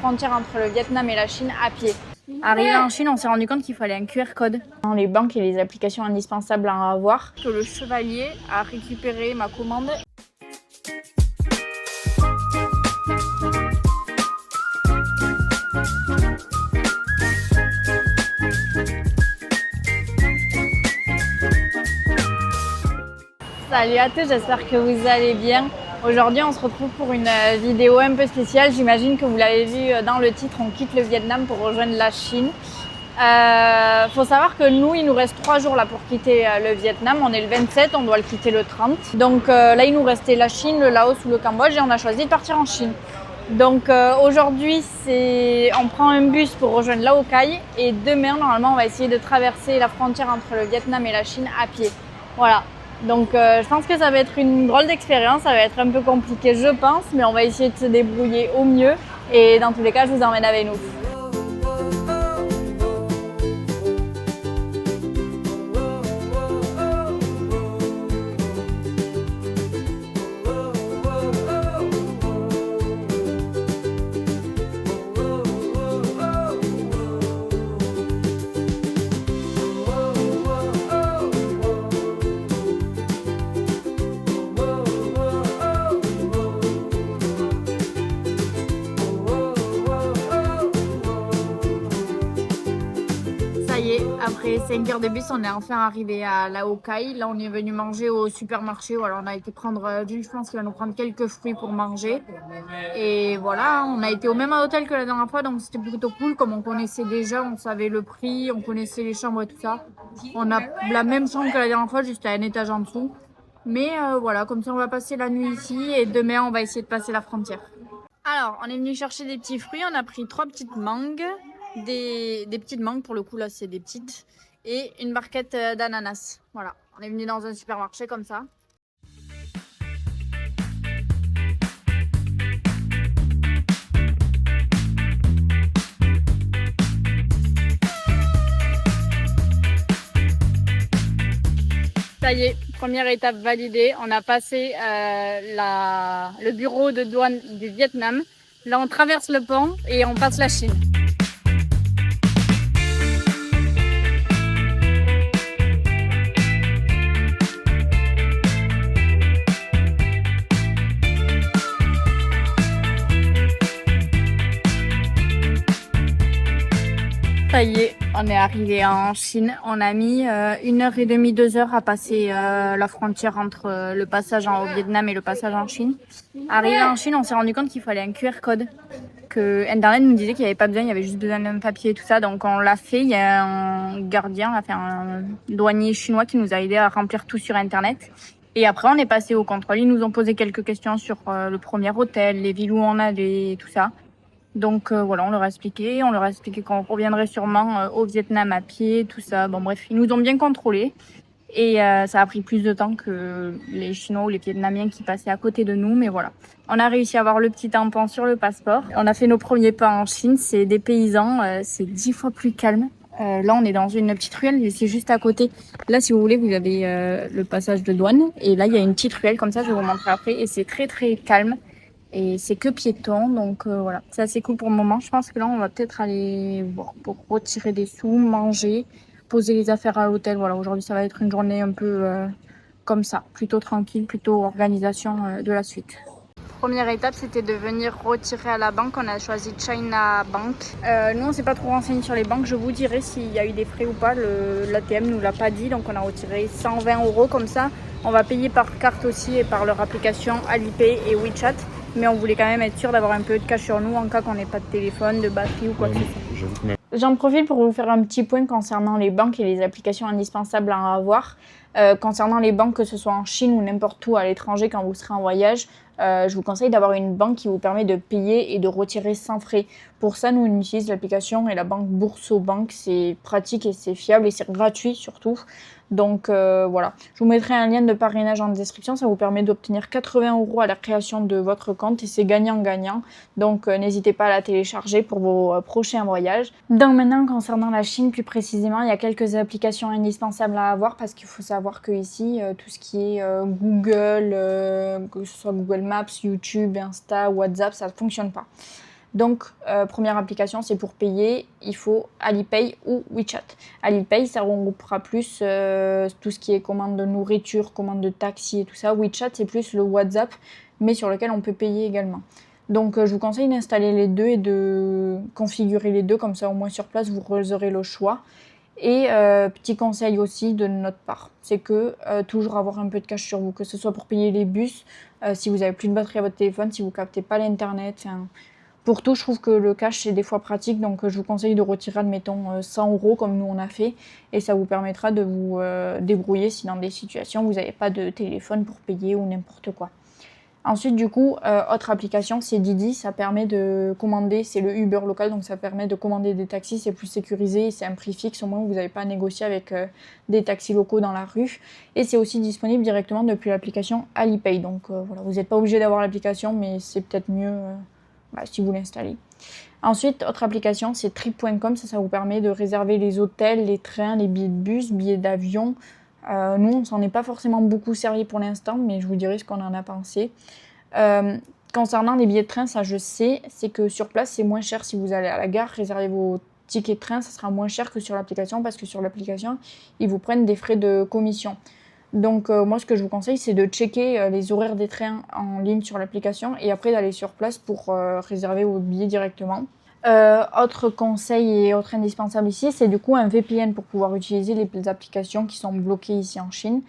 Frontière entre le Vietnam et la Chine à pied. Arrivé en Chine, on s'est rendu compte qu'il fallait un QR code dans les banques et les applications indispensables à avoir. Que le chevalier a récupéré ma commande. Salut à tous, j'espère que vous allez bien. Aujourd'hui, on se retrouve pour une vidéo un peu spéciale. J'imagine que vous l'avez vu dans le titre, on quitte le Vietnam pour rejoindre la Chine. Faut savoir que nous, il nous reste 3 jours là pour quitter le Vietnam. On est le 27, on doit le quitter le 30. Donc là, il nous restait la Chine, le Laos ou le Cambodge et on a choisi de partir en Chine. Donc aujourd'hui, on prend un bus pour rejoindre Lao Cai et demain, normalement, on va essayer de traverser la frontière entre le Vietnam et la Chine à pied. Voilà. Donc je pense que ça va être une drôle d'expérience, ça va être un peu compliqué je pense, mais on va essayer de se débrouiller au mieux et dans tous les cas je vous emmène avec nous. Après 5 heures de bus, on est enfin arrivé à Lao Cai. Là, on est venu manger au supermarché. Voilà, on a été prendre Jules, je pense qu'il va nous prendre quelques fruits pour manger. Et voilà, on a été au même hôtel que la dernière fois, donc c'était plutôt cool. Comme on connaissait déjà, on savait le prix, on connaissait les chambres et tout ça. On a la même chambre que la dernière fois, juste à un étage en dessous. Mais voilà, comme ça, on va passer la nuit ici et demain, on va essayer de passer la frontière. Alors, on est venu chercher des petits fruits. On a pris 3 petites mangues. Des petites mangues pour le coup là c'est des petites et une barquette d'ananas. Voilà, on est venu dans un supermarché comme ça. Ça y est, première étape validée. On a passé le bureau de douane du Vietnam. Là on traverse le pont et on passe la Chine. Ça y est, on est arrivé en Chine. On a mis 1h30, 2 heures à passer la frontière entre le passage au Vietnam et le passage en Chine. Arrivé en Chine, on s'est rendu compte qu'il fallait un QR code. Que Internet nous disait qu'il n'y avait pas besoin, il y avait juste besoin d'un papier et tout ça. Donc on l'a fait. Il y a un gardien, un douanier chinois qui nous a aidé à remplir tout sur Internet. Et après, on est passé au contrôle. Ils nous ont posé quelques questions sur le premier hôtel, les villes où on allait, tout ça. Donc voilà, on leur a expliqué qu'on reviendrait sûrement au Vietnam à pied, tout ça. Bon bref, ils nous ont bien contrôlés et ça a pris plus de temps que les Chinois ou les Vietnamiens qui passaient à côté de nous, mais voilà. On a réussi à avoir le petit tampon sur le passeport. On a fait nos premiers pas en Chine, c'est des paysans, c'est 10 fois plus calme. Là, on est dans une petite ruelle et c'est juste à côté. Là, si vous voulez, vous avez le passage de douane et là, il y a une petite ruelle comme ça, je vais vous montrer après et c'est très très calme. Et c'est que piéton, donc voilà, c'est assez cool pour le moment. Je pense que là, on va peut-être aller voir pour retirer des sous, manger, poser les affaires à l'hôtel. Voilà, aujourd'hui, ça va être une journée un peu comme ça, plutôt tranquille, plutôt organisation de la suite. Première étape, c'était de venir retirer à la banque. On a choisi China Bank. Nous, on s'est pas trop renseigné sur les banques. Je vous dirai s'il y a eu des frais ou pas. L'ATM nous l'a pas dit, donc on a retiré 120 € comme ça. On va payer par carte aussi et par leur application Alipay et WeChat. Mais on voulait quand même être sûr d'avoir un peu de cash sur nous en cas qu'on n'ait pas de téléphone, de batterie ou quoi que ce soit. J'en profite pour vous faire un petit point concernant les banques et les applications indispensables à avoir. Concernant les banques, que ce soit en Chine ou n'importe où à l'étranger quand vous serez en voyage, je vous conseille d'avoir une banque qui vous permet de payer et de retirer sans frais. Pour ça, nous, on utilise l'application et la banque Bourso-Bank. C'est pratique et c'est fiable et c'est gratuit surtout. Donc voilà, je vous mettrai un lien de parrainage en description, ça vous permet d'obtenir 80 € à la création de votre compte et c'est gagnant-gagnant. Donc n'hésitez pas à la télécharger pour vos prochains voyages. Donc maintenant, concernant la Chine plus précisément, il y a quelques applications indispensables à avoir parce qu'il faut savoir que ici, tout ce qui est Google, que ce soit Google Maps, YouTube, Insta, WhatsApp, ça ne fonctionne pas. Donc, première application, c'est pour payer, il faut Alipay ou WeChat. Alipay, ça regroupera plus tout ce qui est commande de nourriture, commande de taxi et tout ça. WeChat, c'est plus le WhatsApp, mais sur lequel on peut payer également. Donc, je vous conseille d'installer les deux et de configurer les deux, comme ça au moins sur place, vous aurez le choix. Et petit conseil aussi de notre part, c'est que toujours avoir un peu de cash sur vous, que ce soit pour payer les bus, si vous avez plus de batterie à votre téléphone, si vous captez pas l'internet, pour tout je trouve que le cash c'est des fois pratique, donc je vous conseille de retirer admettons 100 € comme nous on a fait, et ça vous permettra de vous débrouiller si dans des situations vous n'avez pas de téléphone pour payer ou n'importe quoi. Ensuite, du coup, autre application, c'est Didi. Ça permet de commander, c'est le Uber local, donc ça permet de commander des taxis. C'est plus sécurisé, c'est un prix fixe, au moins vous n'avez pas à négocier avec des taxis locaux dans la rue. Et c'est aussi disponible directement depuis l'application Alipay. Donc voilà, vous n'êtes pas obligé d'avoir l'application, mais c'est peut-être mieux si vous l'installez. Ensuite, autre application, c'est trip.com. Ça vous permet de réserver les hôtels, les trains, les billets de bus, billets d'avion. Nous, on s'en est pas forcément beaucoup servi pour l'instant, mais je vous dirai ce qu'on en a pensé. Concernant les billets de train, ça je sais, c'est que sur place, c'est moins cher si vous allez à la gare, réservez vos tickets de train, ça sera moins cher que sur l'application, parce que sur l'application, ils vous prennent des frais de commission. Donc moi, ce que je vous conseille, c'est de checker les horaires des trains en ligne sur l'application, et après d'aller sur place pour réserver vos billets directement. Autre conseil et autre indispensable ici, c'est du coup un VPN pour pouvoir utiliser les applications qui sont bloquées ici en Chine.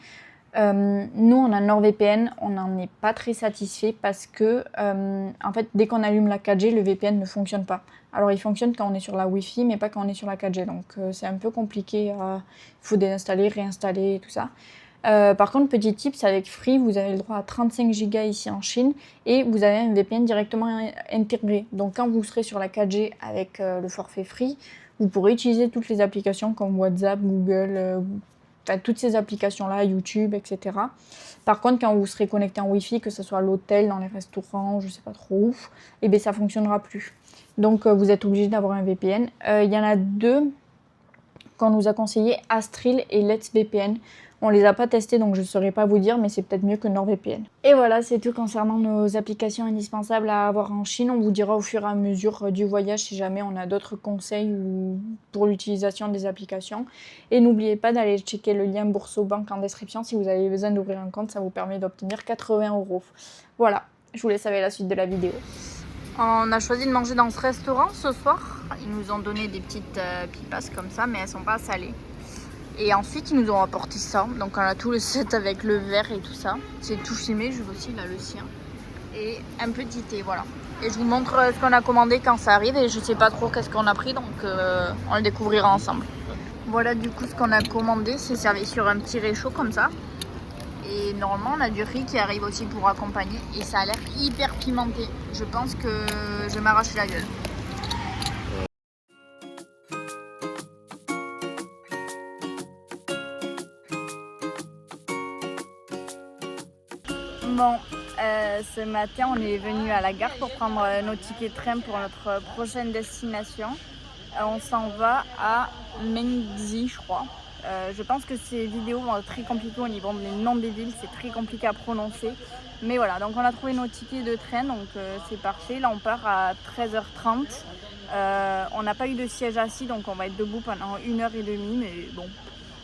Nous, on a NordVPN, on n'en est pas très satisfait parce que, en fait, dès qu'on allume la 4G, le VPN ne fonctionne pas. Alors, il fonctionne quand on est sur la Wi-Fi, mais pas quand on est sur la 4G. Donc, c'est un peu compliqué. Il faut désinstaller, réinstaller et tout ça. Par contre, petit tip, c'est avec Free, vous avez le droit à 35 Go ici en Chine et vous avez un VPN directement intégré. Donc, quand vous serez sur la 4G avec le forfait Free, vous pourrez utiliser toutes les applications comme WhatsApp, Google, toutes ces applications-là, YouTube, etc. Par contre, quand vous serez connecté en Wi-Fi, que ce soit à l'hôtel, dans les restaurants, je sais pas trop où, eh bien, ça fonctionnera plus. Donc, vous êtes obligé d'avoir un VPN. Il y en a deux qu'on nous a conseillé, Astril et Let's VPN. On les a pas testés, donc je ne saurais pas vous dire, mais c'est peut-être mieux que NordVPN. Et voilà, c'est tout concernant nos applications indispensables à avoir en Chine. On vous dira au fur et à mesure du voyage si jamais on a d'autres conseils pour l'utilisation des applications. Et n'oubliez pas d'aller checker le lien Bourso-Banque en description si vous avez besoin d'ouvrir un compte, ça vous permet d'obtenir 80 €. Voilà, je vous laisse avec la suite de la vidéo. On a choisi de manger dans ce restaurant ce soir. Ils nous ont donné des petites pipas comme ça, mais elles sont pas salées. Et ensuite, ils nous ont apporté ça. Donc, on a tout le set avec le verre et tout ça. C'est tout filmé, je veux aussi là le sien. Et un petit thé, voilà. Et je vous montre ce qu'on a commandé quand ça arrive. Et je sais pas trop qu'est-ce qu'on a pris, donc on le découvrira ensemble. Voilà du coup ce qu'on a commandé. C'est servi sur un petit réchaud comme ça. Et normalement, on a du riz qui arrive aussi pour accompagner. Et ça a l'air hyper pimenté. Je pense que je vais m'arracher la gueule. Bon, ce matin, on est venu à la gare pour prendre nos tickets de train pour notre prochaine destination. On s'en va à Mengzi, je crois. Je pense que ces vidéos vont être très compliquées au niveau des noms des villes, c'est très compliqué à prononcer. Mais voilà, donc on a trouvé nos tickets de train, donc c'est parfait. Là, on part à 13h30. On n'a pas eu de siège assis, donc on va être debout pendant 1h30, mais bon,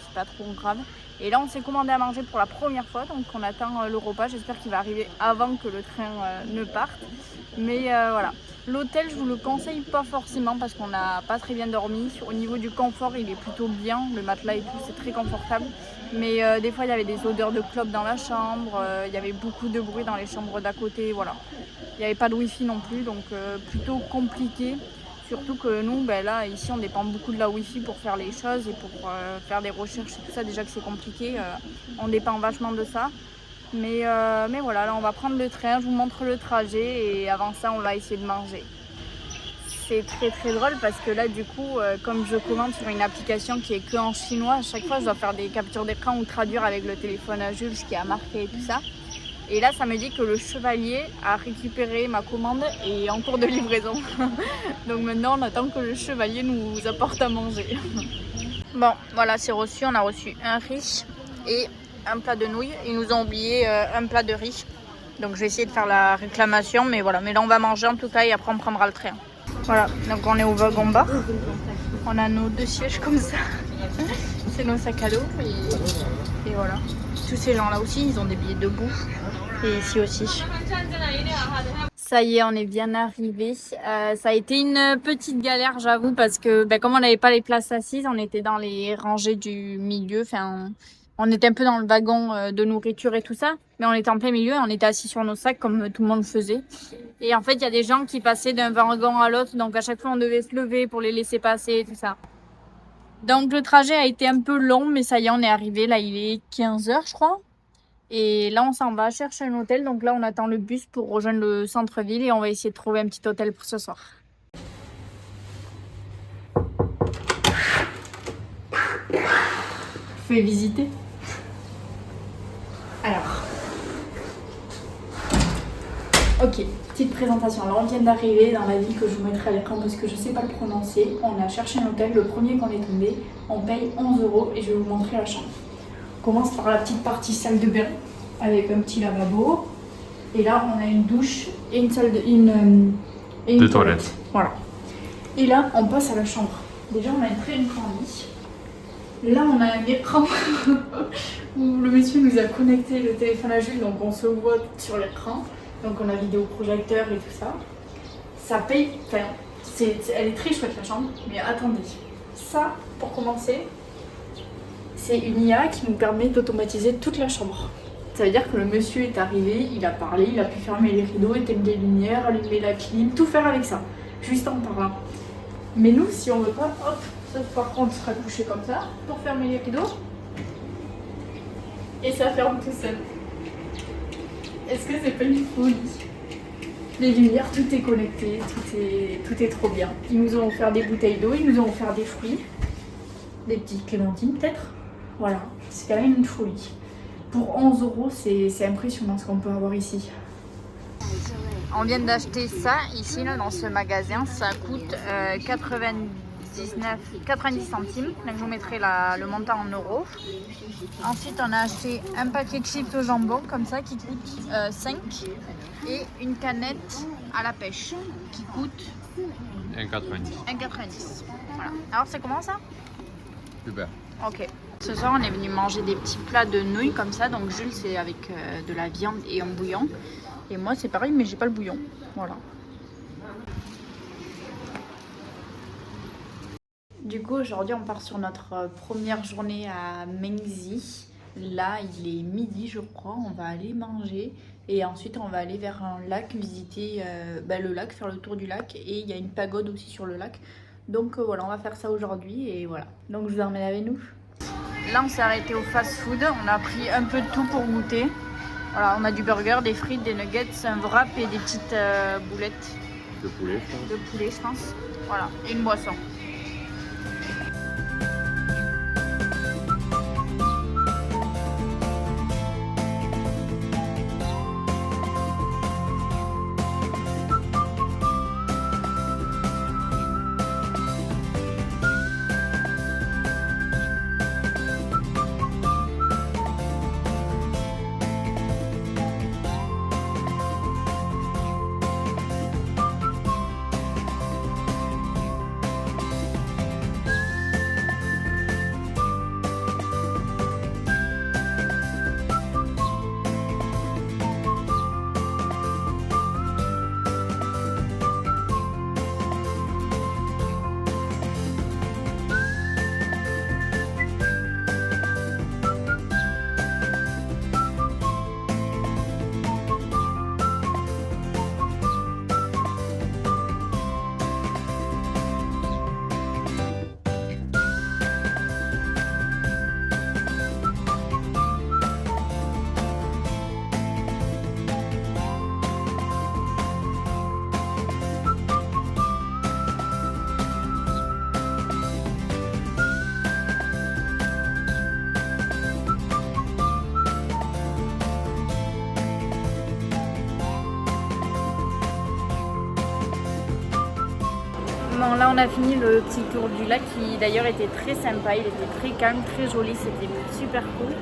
c'est pas trop grave. Et là, on s'est commandé à manger pour la première fois, donc on attend le repas. J'espère qu'il va arriver avant que le train ne parte. Mais voilà. L'hôtel, je vous le conseille pas forcément parce qu'on n'a pas très bien dormi. Au niveau du confort, il est plutôt bien. Le matelas et tout, c'est très confortable. Mais des fois, il y avait des odeurs de clopes dans la chambre. Il y avait beaucoup de bruit dans les chambres d'à côté. Voilà. Il n'y avait pas de wifi non plus, donc plutôt compliqué. Surtout que nous, là, ici, on dépend beaucoup de la Wi-Fi pour faire les choses et pour faire des recherches et tout ça. Déjà que c'est compliqué, on dépend vachement de ça. Mais voilà, là, on va prendre le train, je vous montre le trajet et avant ça, on va essayer de manger. C'est très très drôle parce que là, du coup, comme je commande sur une application qui est que en chinois, à chaque fois, je dois faire des captures d'écran ou traduire avec le téléphone à Jules ce qui a marqué et tout ça. Et là, ça me dit que le chevalier a récupéré ma commande et est en cours de livraison. Donc maintenant, on attend que le chevalier nous apporte à manger. Bon, voilà, c'est reçu. On a reçu un riz et un plat de nouilles. Ils nous ont oublié un plat de riz. Donc je vais essayer de faire la réclamation, mais voilà. Mais là on va manger en tout cas et après on prendra le train. Voilà, donc on est au wagon bar. On a nos 2 sièges comme ça. C'est nos sacs à dos et voilà. Tous ces gens là aussi, ils ont des billets debout. Et ici aussi. Ça y est, on est bien arrivé. Ça a été une petite galère, j'avoue, parce que comme on n'avait pas les places assises, on était dans les rangées du milieu. Enfin, on était un peu dans le wagon de nourriture et tout ça, mais on était en plein milieu et on était assis sur nos sacs comme tout le monde faisait. Et en fait, il y a des gens qui passaient d'un wagon à l'autre, donc à chaque fois, on devait se lever pour les laisser passer et tout ça. Donc le trajet a été un peu long, mais ça y est, on est arrivé. Là, il est 15h, je crois. Et là, on s'en va chercher un hôtel. Donc là, on attend le bus pour rejoindre le centre-ville et on va essayer de trouver un petit hôtel pour ce soir. Fais visiter. Alors. Ok, petite présentation. Alors, on vient d'arriver dans la ville que je vous mettrai à l'écran parce que je ne sais pas le prononcer. On a cherché un hôtel. Le premier qu'on est tombé, on paye 11 € et je vais vous montrer la chambre. On commence par la petite partie salle de bain avec un petit lavabo. Et là, on a une douche et une salle de une toilette. Voilà. Et là, on passe à la chambre. Déjà, on a un très grand lit. Là, on a un écran où le monsieur nous a connecté le téléphone à Jules, donc on se voit sur l'écran. Donc, on a vidéoprojecteur et tout ça. Ça paye. Enfin, elle est très chouette la chambre. Mais attendez, ça, pour commencer, c'est une IA qui nous permet d'automatiser toute la chambre. Ça veut dire que le monsieur est arrivé, il a parlé, il a pu fermer les rideaux, éteindre les lumières, allumer la clim, tout faire avec ça, juste en parlant. Mais nous, si on veut pas, hop, ça par contre sera couché comme ça, pour fermer les rideaux. Et ça ferme tout seul. Est-ce que c'est pas une folie? Les lumières, tout est connecté, tout est trop bien. Ils nous ont offert des bouteilles d'eau, ils nous ont offert des fruits, des petites clémentines peut-être. Voilà, c'est quand même une folie. Pour 11 €, c'est impressionnant ce qu'on peut avoir ici. On vient d'acheter ça ici là, dans ce magasin. Ça coûte 90 centimes. Donc je vous mettrai le montant en euros. Ensuite, on a acheté un paquet de chips au jambon comme ça qui coûte 5 et une canette à la pêche qui coûte 1,90. Voilà. Alors c'est comment ça? Super. Ok. Ce soir, on est venu manger des petits plats de nouilles comme ça. Donc Jules, c'est avec de la viande et un bouillon. Et moi, c'est pareil, mais j'ai pas le bouillon. Voilà. Du coup, aujourd'hui, on part sur notre première journée à Mengzi. Là, il est midi, je crois. On va aller manger. Et ensuite, on va aller vers un lac, visiter le lac, faire le tour du lac. Et il y a une pagode aussi sur le lac. Donc voilà, on va faire ça aujourd'hui. Et voilà. Donc je vous emmène avec nous. Là, on s'est arrêté au fast-food. On a pris un peu de tout pour goûter. Voilà, on a du burger, des frites, des nuggets, un wrap et des petites boulettes de poulet, je pense. De poulet, je pense. Voilà, et une boisson. Bon, là on a fini le petit tour du lac qui d'ailleurs était très sympa, il était très calme, très joli, c'était super cool.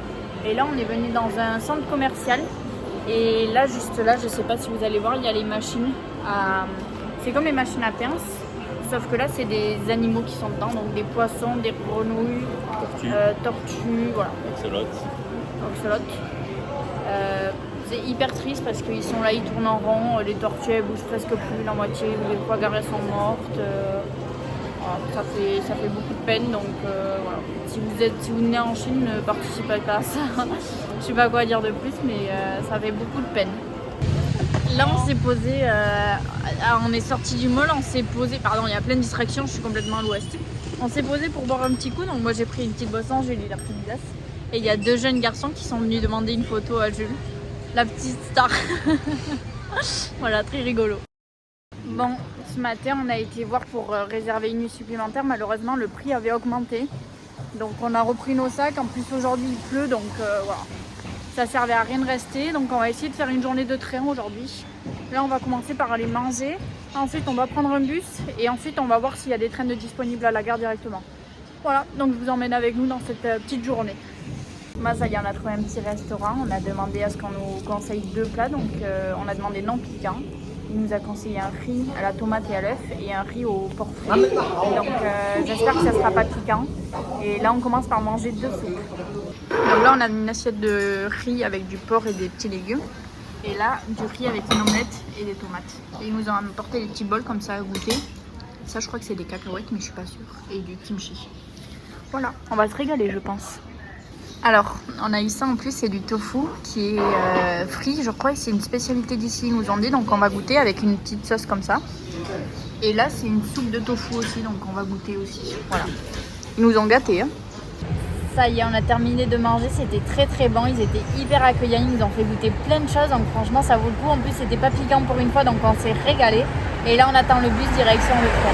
Et là on est venu dans un centre commercial Et là, juste là, je sais pas si vous allez voir, il y a les machines. C'est comme les machines à pince, sauf que là, c'est des animaux qui sont dedans, donc des poissons, des grenouilles, tortues, voilà. Oxalotes. C'est hyper triste parce qu'ils sont là, ils tournent en rond, les tortues elles bougent presque plus, la moitié des poigarelles sont mortes. Voilà, ça fait beaucoup de peine, donc voilà. Si vous venez en Chine, ne participez pas à ça. Je sais pas quoi dire de plus, mais ça fait beaucoup de peine. Là on s'est posé, on est sorti du mall, on s'est posé, pardon, il y a plein de distractions, je suis complètement à l'ouest. On s'est posé pour boire un petit coup, donc moi j'ai pris une petite boisson, Julie il a pris une glace. Et il y a deux jeunes garçons qui sont venus demander une photo à Jules, la petite star. Voilà, très rigolo. Bon, ce matin on a été voir pour réserver une nuit supplémentaire, malheureusement le prix avait augmenté. Donc on a repris nos sacs, en plus aujourd'hui il pleut, donc voilà. Ça servait à rien de rester, donc on va essayer de faire une journée de train aujourd'hui. Là on va commencer par aller manger, ensuite on va prendre un bus et ensuite on va voir s'il y a des trains de disponibles à la gare directement. Voilà, donc je vous emmène avec nous dans cette petite journée. Moi ça y est, on a trouvé un petit restaurant, on a demandé à ce qu'on nous conseille 2 plats, donc on a demandé non piquant. Il nous a conseillé un riz à la tomate et à l'œuf et un riz au porc frais. Donc j'espère que ça ne sera pas piquant. Et là on commence par manger 2 soupes. Donc là on a une assiette de riz avec du porc et des petits légumes. Et là du riz avec une omelette et des tomates. Et ils nous ont apporté des petits bols comme ça à goûter. Ça je crois que c'est des cacahuètes mais je suis pas sûre. Et du kimchi. Voilà, on va se régaler je pense. Alors, on a eu ça en plus, c'est du tofu qui est frit, je crois, et c'est une spécialité d'ici, ils nous ont dit, donc on va goûter avec une petite sauce comme ça. Et là, c'est une soupe de tofu aussi, donc on va goûter aussi. Voilà. Ils nous ont gâtés. Hein. Ça y est, on a terminé de manger, c'était très très bon, ils étaient hyper accueillants, ils nous ont fait goûter plein de choses, donc franchement ça vaut le coup. En plus, c'était pas piquant pour une fois, donc on s'est régalé. Et là, on attend le bus direction le train.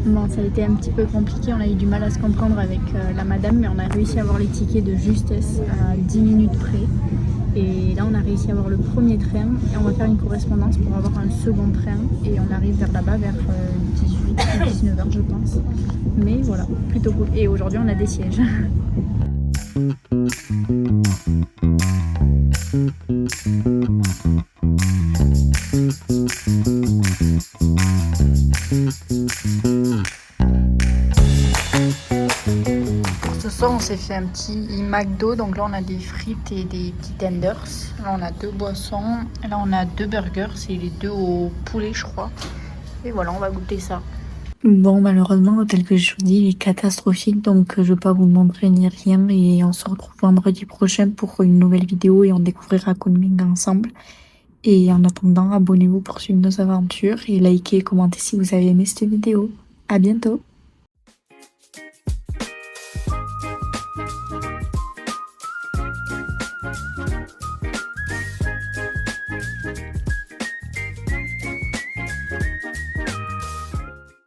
Bon, ça a été un petit peu compliqué, on a eu du mal à se comprendre avec la madame, mais on a réussi à avoir les tickets de justesse à 10 minutes près. Et là, on a réussi à avoir le premier train et on va faire une correspondance pour avoir un second train. Et on arrive vers là-bas vers 18 ou 19 h je pense. Mais voilà, plutôt cool. Et aujourd'hui, on a des sièges. Ce soir on s'est fait un petit McDo, donc là on a des frites et des petits tenders. Là on a 2 boissons, là on a 2 burgers, c'est les 2 au poulet je crois. Et voilà, on va goûter ça. Bon, malheureusement tel que je vous dis il est catastrophique, donc je vais pas vous montrer ni rien. Et on se retrouve vendredi prochain pour une nouvelle vidéo et on découvrira Kunming ensemble. Et en attendant, abonnez-vous pour suivre nos aventures et likez et commentez si vous avez aimé cette vidéo. À bientôt.